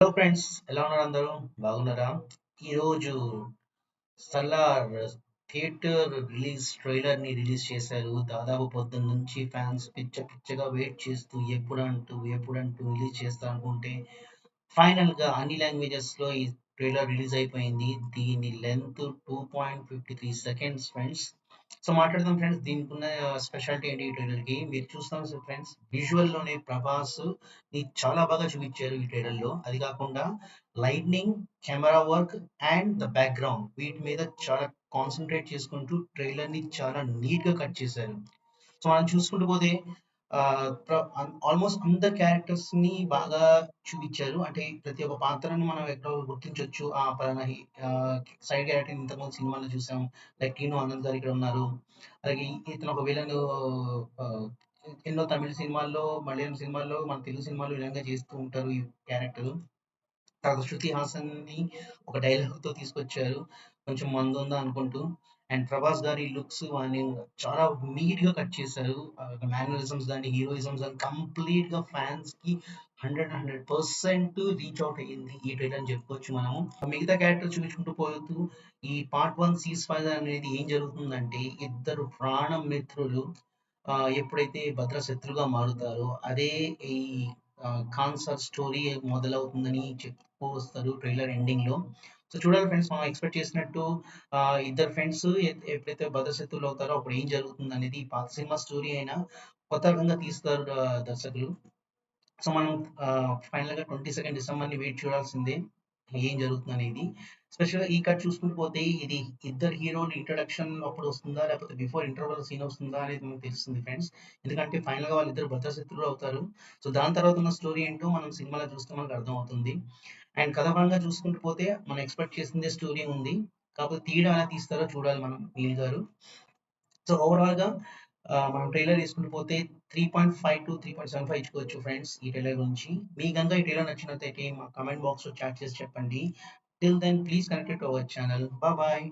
Hello friends, ఎలా ఉన్నారు అందరూ? బాగున్నారా? ఈరోజు సలార్ థియేటర్ రిలీజ్ చేశారు. దాదాపు పొద్దున్న నుంచి ఫ్యాన్స్ పిచ్చగా వెయిట్ చేస్తూ ఎప్పుడంటూ రిలీజ్ చేస్తా అనుకుంటే ఫైనల్ గా అన్ని లాంగ్వేజెస్ లో ఈ ట్రైలర్ రిలీజ్ అయిపోయింది. దీని లెంత్ 2.53 సెకండ్స్ ఫ్రెండ్స్. సో మాట్లాడదాం ఫ్రెండ్స్, దీనికి ఉన్న స్పెషాలిటీ ఏంటి ఈ ట్రైలర్ కి. మీరు చూస్తాం సార్ ఫ్రెండ్స్, విజువల్ లోనే ప్రభాస్ ని చాలా బాగా చూపించారు ఈ ట్రైలర్ లో. అది కాకుండా lightning, camera work and the background వీటి మీద చాలా కాన్సన్ట్రేట్ చేసుకుంటూ ట్రైలర్ ని చాలా నీట్ గా కట్ చేశారు. సో మనం చూసుకుంటూ పోతే ఆల్మోస్ట్ అందరు క్యారెక్టర్స్ ని బాగా చూపించారు. అంటే ప్రతి ఒక్క పాత్రని మనం ఎక్కడో గుర్తించొచ్చు. ఆ పలానా సైడ్ క్యారెక్టర్ ఇంతకుముందు సినిమాలో చూసాం. లైక్ టీను ఆనంద్ గారు ఇక్కడ ఉన్నారు. అలాగే ఇతను ఒక విలన్. ఎన్నో తమిళ సినిమాల్లో, మలయాళం సినిమాల్లో, మన తెలుగు సినిమాల్లో విలన్గా చేస్తూ ఉంటారు ఈ క్యారెక్టర్. తర్వాత శృతి హాసన్‌ని ఒక డైలాగ్‌తో తీసుకొచ్చారు. కొంచెం మందుందా అనుకుంటూ. అండ్ 'ప్రభాస్' గారి లుక్స్ అని చాలా నీట్‌గా కట్ చేశారు. మేనరిజమ్స్ గాని, హీరోయిజమ్స్ గాని కంప్లీట్‌గా ఫ్యాన్స్‌కి 100% రీచ్ ఔట్ అయ్యింది ఈ ట్రైలర్ అని చెప్పుకోవచ్చు మనము. మిగతా క్యారెక్టర్స్ చూపించుకుంటూ పోతూ ఈ పార్ట్ 1 సీజ్ ఫైర్ అనేది ఏం జరుగుతుందంటే, ఇద్దరు ప్రాణ మిత్రులు ఎప్పుడైతే భద్ర శత్రువుగా మారుతారో అదే ఈ ఖాన్ సార్ స్టోరీ మొదలవుతుందని చెప్పుతూ వస్తారు ట్రైలర్ ఎండింగ్ లో. సో చూడాలి ఫ్రెండ్స్, మనం ఎక్స్పెక్ట్ చేసినట్టు ఇద్దరు ఫ్రెండ్స్ ఎప్పుడైతే భద్ర శత్రువులు అవుతారో అప్పుడు ఏం జరుగుతుంది అనేది పాత సినిమా స్టోరీ అయినా కొత్త రకంగా తీస్తారు దర్శకులు. సో మనం ఫైనల్‌గా 22 డిసెంబర్‌ని వెయిట్ చూడాల్సిందే. ఏం జరుగుతుందనేది. స్పెషల్‌గా ఈ కట్ చూసుకుంటూ పోతే ఇది ఇద్దరు హీరోల ఇంట్రొడక్షన్ అప్పుడు వస్తుందా? లేకపోతే బిఫోర్ ఇంటర్వల్ సీన్ వస్తుందా? అనేది మనకు తెలుస్తుంది ఫ్రెండ్స్. ఎందుకంటే ఫైనల్‌గా వాళ్ళిద్దరు భద్రశత్రువులు అవుతారు. సో దాని తర్వాత ఉన్న స్టోరీ ఏంటో మనం సినిమాలో చూస్తే మనకు అర్థమవుతుంది. అండ్ కథపరంగా చూసుకుంటూ పోతే మనం ఎక్స్‌పెక్ట్ చేసిందే స్టోరీ ఉంది. కాకపోతే తీయడం ఎలా తీస్తారో చూడాలి మనం, నీల్ గారు. సో ఓవరాల్‌గా మనం ట్రైలర్ తీసుకుంటూ పోతే 3.5-3.75 ఇచ్చుకోవచ్చు ఫ్రెండ్స్ ఈ ట్రైలర్ గురించి. మీకు గనుక ఈ ట్రైలర్ నచ్చినట్టయితే మా కామెంట్ బాక్స్‌లో చాట్ చేసి చెప్పండి. Till then please connected to our channel. Bye.